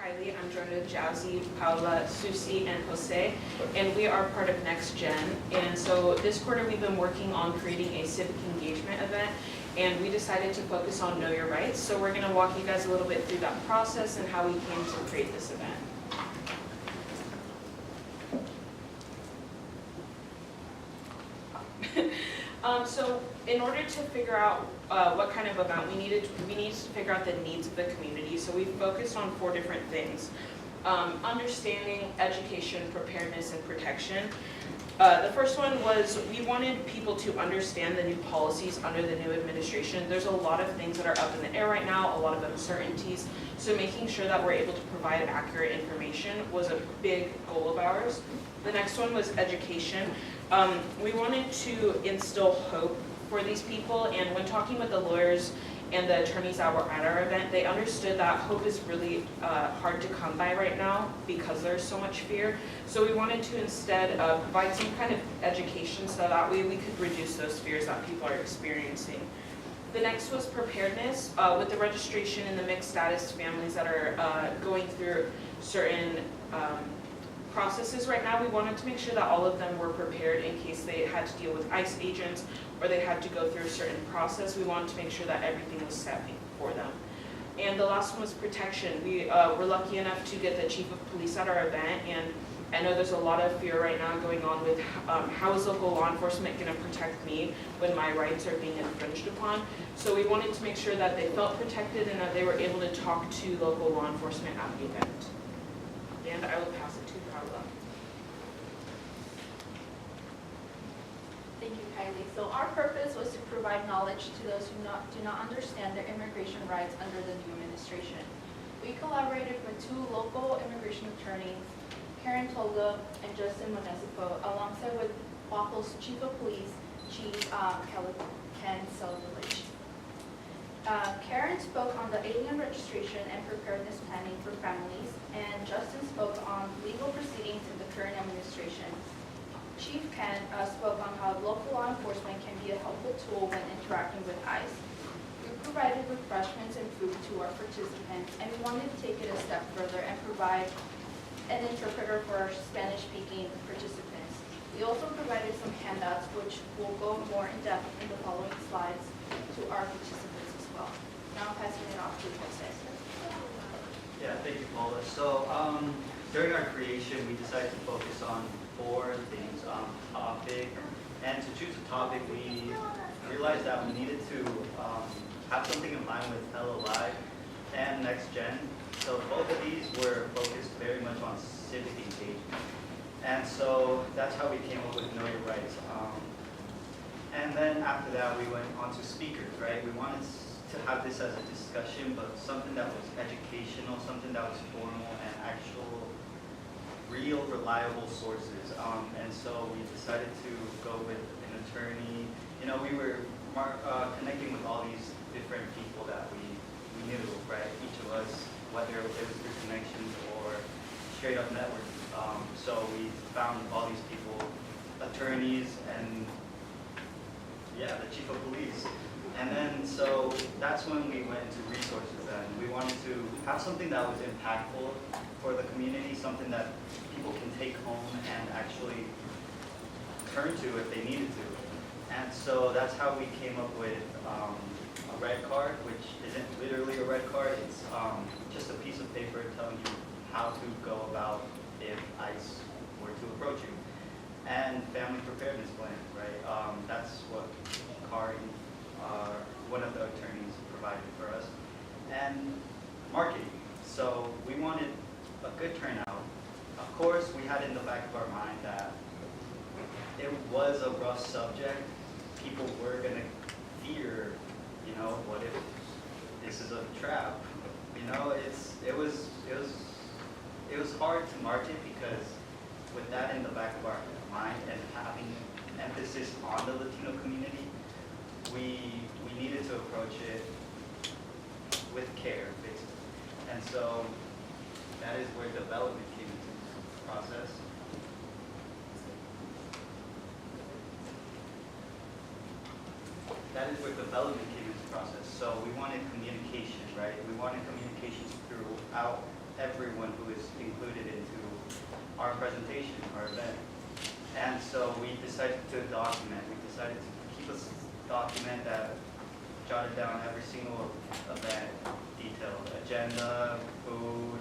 Kylie. I'm joined with Jazzy, Paula, Susie, and Jose, and we are part of Next Gen. And so this quarter we've been working on creating a civic engagement event, and we decided to focus on Know Your Rights. So we're going to walk you guys a little bit through that process and how we came to create this event. So in order to figure out what kind of event we needed to figure out the needs of the community. So we focused on 4 different things: understanding, education, preparedness, and protection. The first one was we wanted people to understand the new policies under the new administration. There's a lot of things that are up in the air right now, a lot of uncertainties. So making sure that we're able to provide accurate information was a big goal of ours. The next one was education. We wanted to instill hope for these people, and when talking with the lawyers and the attorneys that were at our event, they understood that hope is really hard to come by right now because there's so much fear. So we wanted to instead provide some kind of education so that way we could reduce those fears that people are experiencing. The next was preparedness. With the registration and the mixed status families that are going through certain processes right now, we wanted to make sure that all of them were prepared in case they had to deal with ICE agents or they had to go through a certain process. We wanted to make sure that everything was set for them. And the last one was protection. We were lucky enough to get the chief of police at our event, and I know there's a lot of fear right now going on with how is local law enforcement going to protect me when my rights are being infringed upon. So we wanted to make sure that they felt protected and that they were able to talk to local law enforcement at the event. And I will pass it to Paula. Thank you, Kylie. So our purpose was to provide knowledge to those who do not understand their immigration rights under the new administration. We collaborated with 2 local immigration attorneys, Karen Tolga and Justin Monesipo, alongside with Bothell's Chief of Police, Chief Ken Selvillage. Karen spoke on the alien registration and preparedness planning for families, and Justin spoke on legal proceedings in the current administration. Chief Ken spoke on how local law enforcement can be a helpful tool when interacting with ICE. We provided refreshments and food to our participants, and we wanted to take it a step further and provide an interpreter for our Spanish-speaking participants. We also provided some handouts, which will go more in depth in the following slides to our participants as well. Now I'm passing it off to Jose. Yeah, thank you, Paula. So during our creation, we decided to focus on 4 things. Topic, and to choose a topic, we realized that we needed to have something in line with LLI and Next Gen. So both of these were focused very much on civic engagement. And so that's how we came up with Know Your Rights. And then after that, we went on to speakers, right? We wanted to have this as a discussion, but something that was educational, something that was formal and actual, real, reliable sources. And so we decided to go with an attorney. You know, we were connecting with all these different people that we knew, right? Each of us, whether it was through connections or straight up networking. So we found all these people, attorneys, and yeah, the chief of police. And then, so that's when we went into resources, and we wanted to have something that was impactful for the community, something that people can take home and actually turn to if they needed to. And so that's how we came up with a red card, which isn't literally a red card. It's just a piece of paper telling you how to go about if ICE were to approach you. And family preparedness plans, right? That's what Kari, one of the attorneys, provided for us. And marketing. So we wanted a good turnout. Of course, we had in the back of our mind that it was a rough subject. People were gonna fear, you know, what if this is a trap? You know, it was hard to market because with that in the back of our mind and having emphasis on the Latino community, we needed to approach it with care, basically. And so that is where development came into the process. That is where development came into the process. So we wanted communication, right? We wanted communications throughout everyone who is included into our presentation, our event. And so we decided to document. We decided to keep a document that jotted down every single event detail, agenda, food,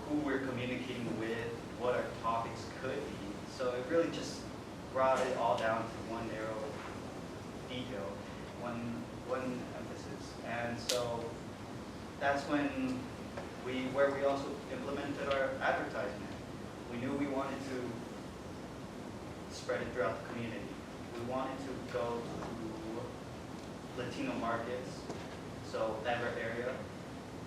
who we're communicating with, what our topics could be. So it really just brought it all down to one narrow detail, one emphasis. And so that's when we also implemented our advertisement. We knew we wanted to spread it throughout the community. We wanted to go to Latino markets, so Everett area.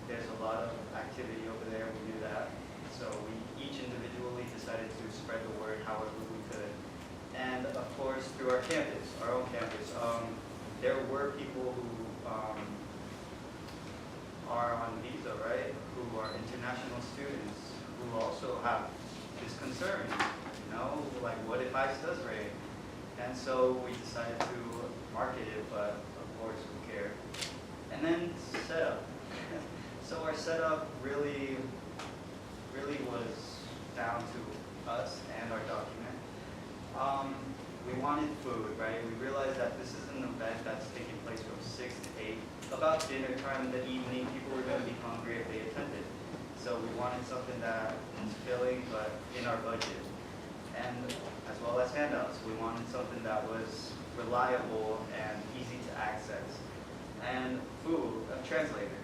There's a lot of activity over there, we knew that. So we each individually decided to spread the word however we could. And of course, through our campus, our own campus, there were people who are on visa, right? Who are international students who also have this concern, you know, like what if ICE does raid? And so we decided to market it, but of course, who cared? And then setup. So our setup really was down to us and our document. We wanted food, right? We realized that this is an event that's taking place from 6 to 8. About dinner time in the evening, people were going to be hungry if they attended. So we wanted something that was filling, but in our budget. And as well as handouts, we wanted something that was reliable and easy to access. And food, a translator.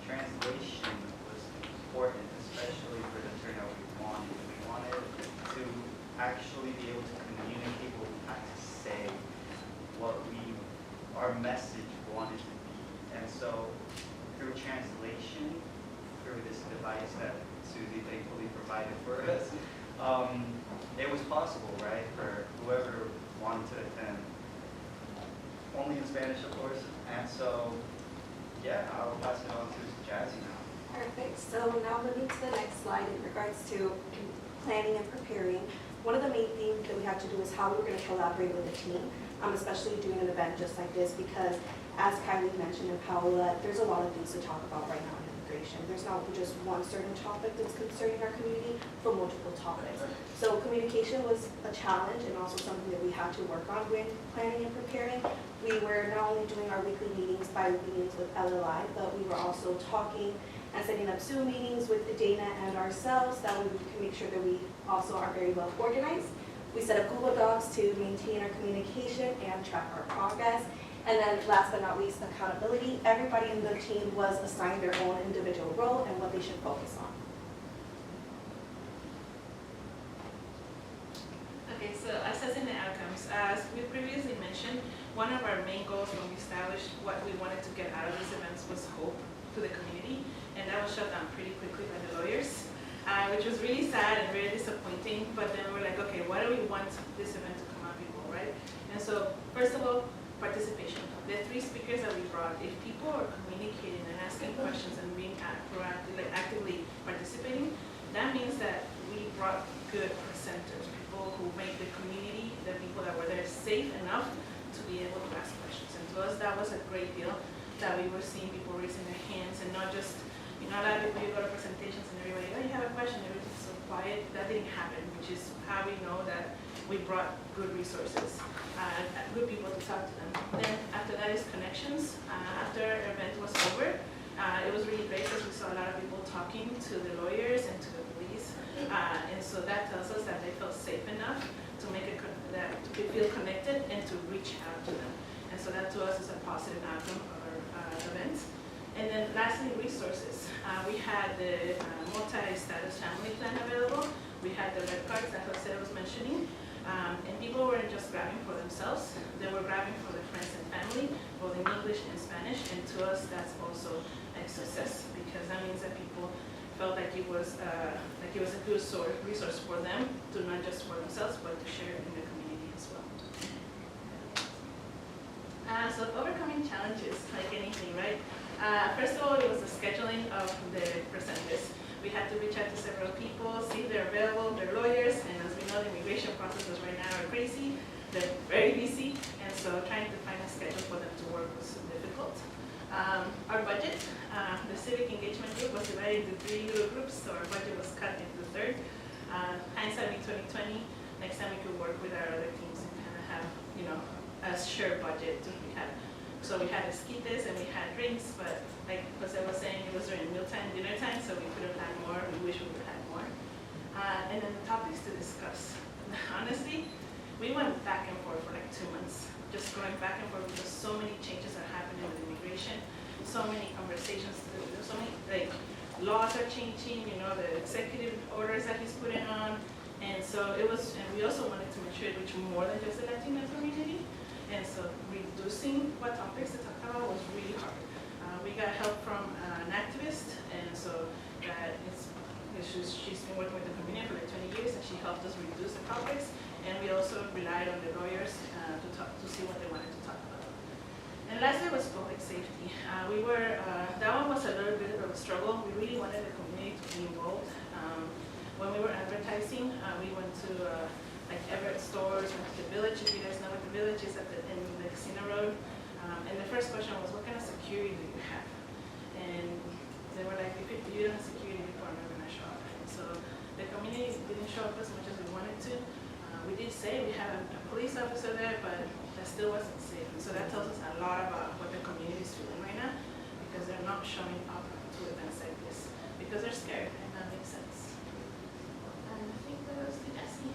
Translation was important, especially for the turnout we wanted. We wanted to actually be able to communicate what we had to say, what our message wanted to be. And so through translation, through this device that Susie thankfully provided for us, it was possible, right, for whoever wanted to attend. Only in Spanish, of course. And so, yeah, I'll pass it on to Jazzy now. Perfect. So now moving to the next slide in regards to planning and preparing. One of the main things that we had to do is how we were going to collaborate with the team, especially doing an event just like this, because as Kylie mentioned and Paola, there's a lot of things to talk about right now in immigration. There's not just one certain topic that's concerning our community, but multiple topics. So communication was a challenge and also something that we had to work on when planning and preparing. We were not only doing our weekly meetings, bi-weekly meetings with LLI, but we were also talking and setting up Zoom meetings with Dana and ourselves. That way we can make sure that we also are very well organized. We set up Google Docs to maintain our communication and track our progress. And then last but not least, accountability. Everybody in the team was assigned their own individual role and what they should focus on. Okay, so assessing the outcomes. As we previously mentioned, one of our main goals when we established what we wanted to get out of these events was hope to the community, and that was shut down pretty quickly by the lawyers, which was really sad and very disappointing. But then we're like, okay, what do we want this event to come out people, right? And so, first of all, participation. The 3 speakers that we brought, if people are communicating and asking questions and being proactive, like actively participating, that means that we brought good presenters, people who make the community, the people that were there, safe enough to be able to ask questions. And to us, that was a great deal, that we were seeing people raising their hands and not just, you know, a lot of people, you go to presentations and everybody, oh, you have a question, everything's so quiet. That didn't happen, which is how we know that we brought good resources, good people to talk to them. Then after that is connections. After our event was over, it was really great because we saw a lot of people talking to the lawyers and to the police. And so that tells us that they felt safe enough to make to feel connected and to reach out to them. And so that to us is a positive outcome of our events. And then lastly, resources. We had the multi-status family plan available. We had the red cards that Jose was mentioning. And people weren't just grabbing for themselves, they were grabbing for their friends and family, both in English and Spanish, and to us that's also a success, because that means that people felt like it was a good resource for them, to not just for themselves, but to share in the community as well. So overcoming challenges, like anything, right? First of all, it was the scheduling of the presenters. We had to reach out to several people, see if they're available, they're lawyers, and as we know, the immigration processes right now are crazy, they're very busy, and so trying to find a schedule for them to work was difficult. Our budget, the civic engagement group divided into 3 little groups, so our budget was cut into third. Hindsight in 2020, next time we could work with our other teams and kind of have, a shared budget. So we had esquites and we had drinks, but like Jose was saying, it was during mealtime, dinner time, so we could have had more. We wish we would have had more. And then the topics to discuss. Honestly, we went back and forth for like 2 months, just going back and forth because so many changes are happening with immigration, so many conversations, so many like laws are changing, the executive orders that he's putting on. And so it was, and we also wanted to make sure it reached more than just the Latino community. And so reducing what topics to talk about was really hard. We got help from an activist, and so that she's been working with the community for like 20 years, and she helped us reduce the topics. And we also relied on the lawyers to see what they wanted to talk about. And lastly was public safety. That one was a little bit of a struggle. We really wanted the community to be involved. When we were advertising, we went to like Everett stores, went to the village. If you guys know what the village is in the Casino Road. And the first question was, what kind of security do you have? And they were like, if you don't have security, people are not going to show up. And so the community didn't show up as much as we wanted to. We did say we had a police officer there, but that still wasn't safe. And so that tells us a lot about what the community is feeling right now, because they're not showing up to events like this, because they're scared, and that makes sense. And I think that goes to Jessie.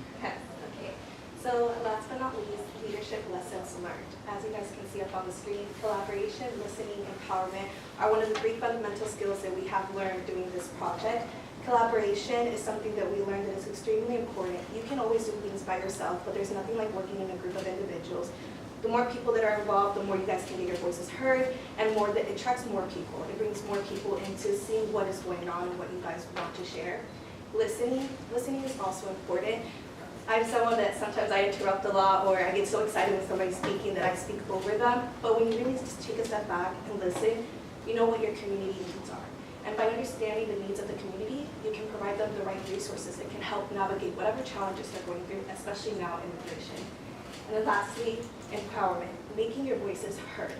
Okay. So last but not least, leadership lessons learned. As you guys can see up on the screen, collaboration, listening, empowerment are one of the 3 fundamental skills that we have learned doing this project. Collaboration is something that we learned that is extremely important. You can always do things by yourself, but there's nothing like working in a group of individuals. The more people that are involved, the more you guys can get your voices heard, and more that it attracts more people. It brings more people into seeing what is going on and what you guys want to share. Listening is also important. I'm someone that sometimes I interrupt a lot, or I get so excited when somebody's speaking that I speak over them. But when you really just take a step back and listen, you know what your community needs are. And by understanding the needs of the community, you can provide them the right resources that can help navigate whatever challenges they're going through, especially now in immigration. And then lastly, empowerment, making your voices heard.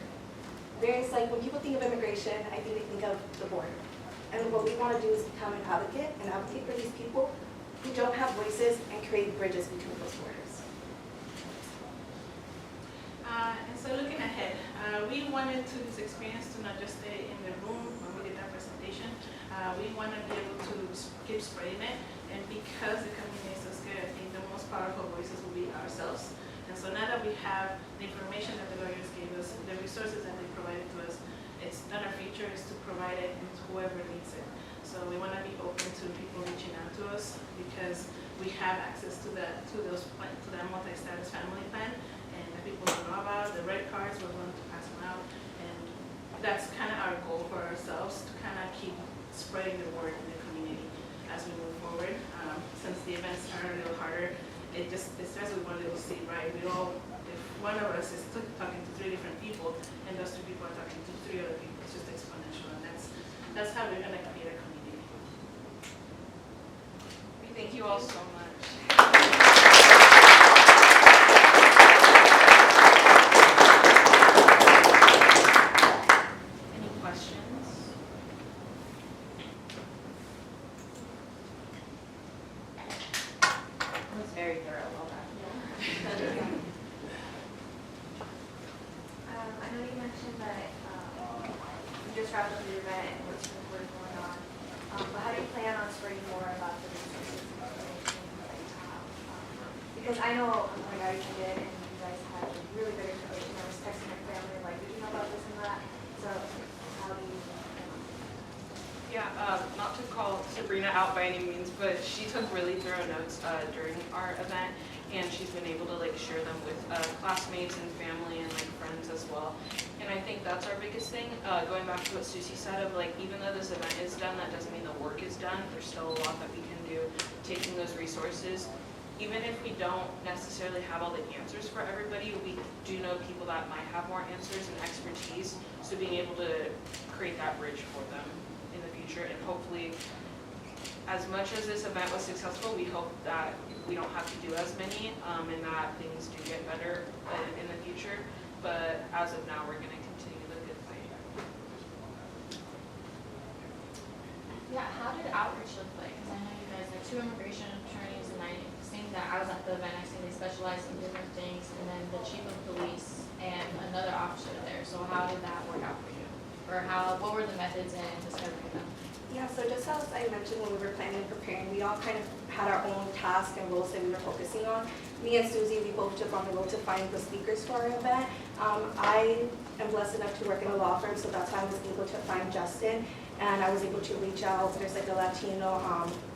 It's like when people think of immigration, I think they think of the border. And what we want to do is become an advocate for these people who don't have voices and create bridges between those borders. And so looking ahead, we wanted this experience to not just stay in the room when we did that presentation. We want to be able to keep spreading it. And because the community is so scared, I think the most powerful voices will be ourselves. And so now that we have the information that the lawyers gave us, the resources that they provided to us, it's not our feature, is to provide it to whoever needs it. So we want to be open to people reaching out to us because we have access to that multi-status family plan, and the people don't know about the red cards. We're going to pass them out, and that's kind of our goal for ourselves, to kind of keep spreading the word in the community as we move forward. Since the events are a little harder, it starts with one little seed, right? If one of us is talking to 3 different people, and those 3 people are talking to 3 other people, it's just exponential, and that's how we're going to create a community. Thank you all so much. Any questions? That was very thorough, well done. I know you mentioned that you just wrapped up your event and what's going on. But how do you plan on spreading more about the resources and information that you have? Because I know like I did, and you guys had really good information. I was texting my family like, did you know about this and that? So how do you plan on doing that? Yeah, not to call Sabrina out by any means, but she took really thorough notes during our event, and she's been able to like share them with classmates and family and like friends as well. And I think that's our biggest thing. Going back to what Susie said of like, even though this event is done, that doesn't mean the work is done. There's still a lot that we can do, taking those resources. Even if we don't necessarily have all the answers for everybody, we do know people that might have more answers and expertise. So being able to create that bridge for them in the future, and hopefully, as much as this event was successful, we hope that we don't have to do as many, and that things do get better in the future. But as of now, we're going to continue the good fight. Yeah, outreach look like? Because I know you guys are two immigration attorneys, and I seen that I was at the event, I seen they specialize in different things, and then the chief of police and another officer there. So how did that work out for you? Or what were the methods in discovering them? Yeah, so just as I mentioned when we were planning and preparing, we all kind of had our own tasks and roles that we were focusing on. Me and Susie, we both took on the role to find the speakers for our event. I am blessed enough to work in a law firm, so that's how I was able to find Justin. And I was able to reach out. There's like a Latino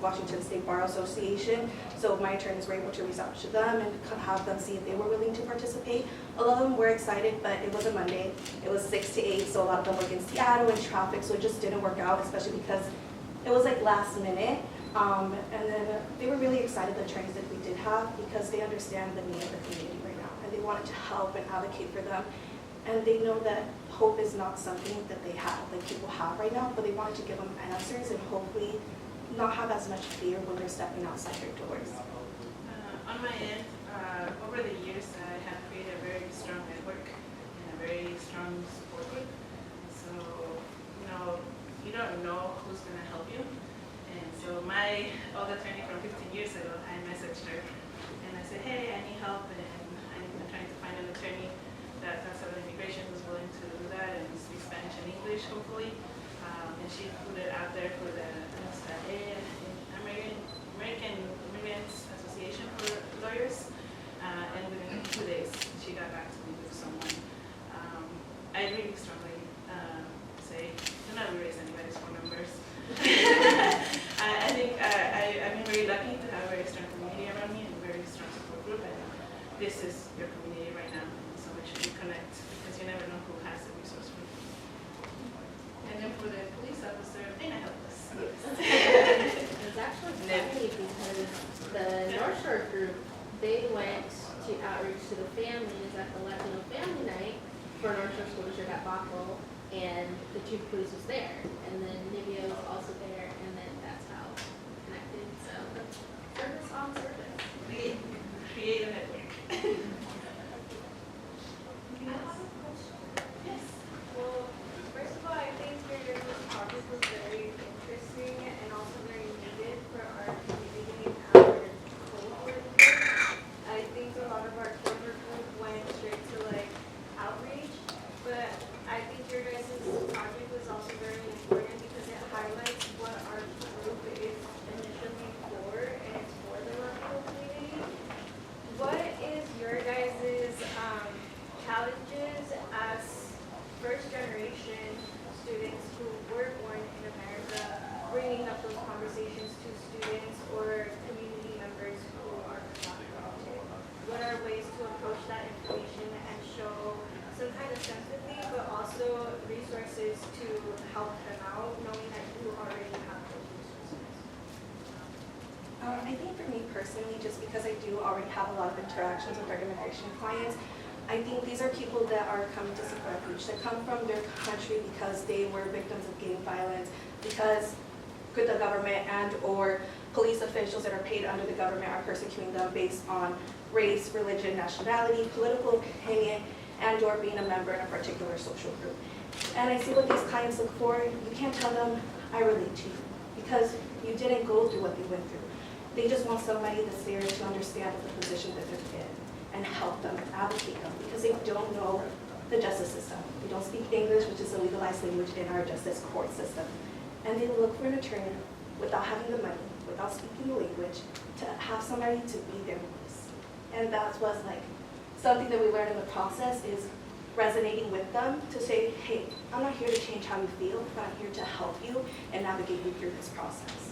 Washington State Bar Association. So my attorneys were able to reach out to them and have them see if they were willing to participate. A lot of them were excited, but it was a Monday. It was 6 to 8, so a lot of them were in Seattle in traffic, so it just didn't work out, especially because it was like last minute. And then they were really excited, the attorneys that we did have, because they understand the need of the community right now. And they wanted to help and advocate for them. And they know that hope is not something that they have, like people have right now, but they wanted to give them answers and hopefully not have as much fear when they're stepping outside their doors. On my end, over the years, I have created a very strong network and a very strong support group. So, you don't know who's going to help you. And so my old attorney from 15 years ago, I messaged her and I said, hey, I need help and I'm trying to find an attorney that talks about immigration who's willing to do that and speak Spanish and English, hopefully. And she put it out there for the American Immigrants Association for Lawyers. And within 2 days, she got back to me with someone. I really strongly say, do not erase anybody's phone numbers. I think I've been very lucky to have a very strong community around me and a very strong support group. And this is your community right now. So make sure you connect because you never know who has the resource for you. And then for the police officer, Dana helped us. It's actually funny because the North Shore group, they went to outreach to the families at the Latino Family Night for North Shore School District at Bothell, and the chief of police was there, and then Nivea was also there, and then that's how we connected. So service on service. Create a network. I have a question. Yes. Well, first of all, I think your guys' topic was very interesting and also very needed for our community and our cohort group. I think a lot of our cohort group went straight to like outreach, but I think your guys' project was also very important because it highlights what our group is initially for, and it's for the Latino community. What is your guys' challenges as first generation students who were born in America, bringing up those conversations to students or community members who are not adopted? What are ways to approach that information and show some kind of sympathy, but also resources to help them out, knowing that you already have those resources? I think for me personally, just because I do already have a lot of interactions with our immigration clients, I think these are people that are coming to seek refuge, that come from their country because they were victims of gang violence, because the government and or police officials that are paid under the government are persecuting them based on race, religion, nationality, political opinion, and or being a member in a particular social group. And I see what these clients look for. You can't tell them, I relate to you, because you didn't go through what they went through. They just want somebody that's there to understand the position that they're in and help them, advocate them, because they don't know the justice system. They don't speak English, which is a legalized language in our justice court system. And they look for an attorney without having the money, without speaking the language, to have somebody to be their voice. And that was like something that we learned in the process is resonating with them to say, hey, I'm not here to change how you feel, but I'm here to help you and navigate you through this process.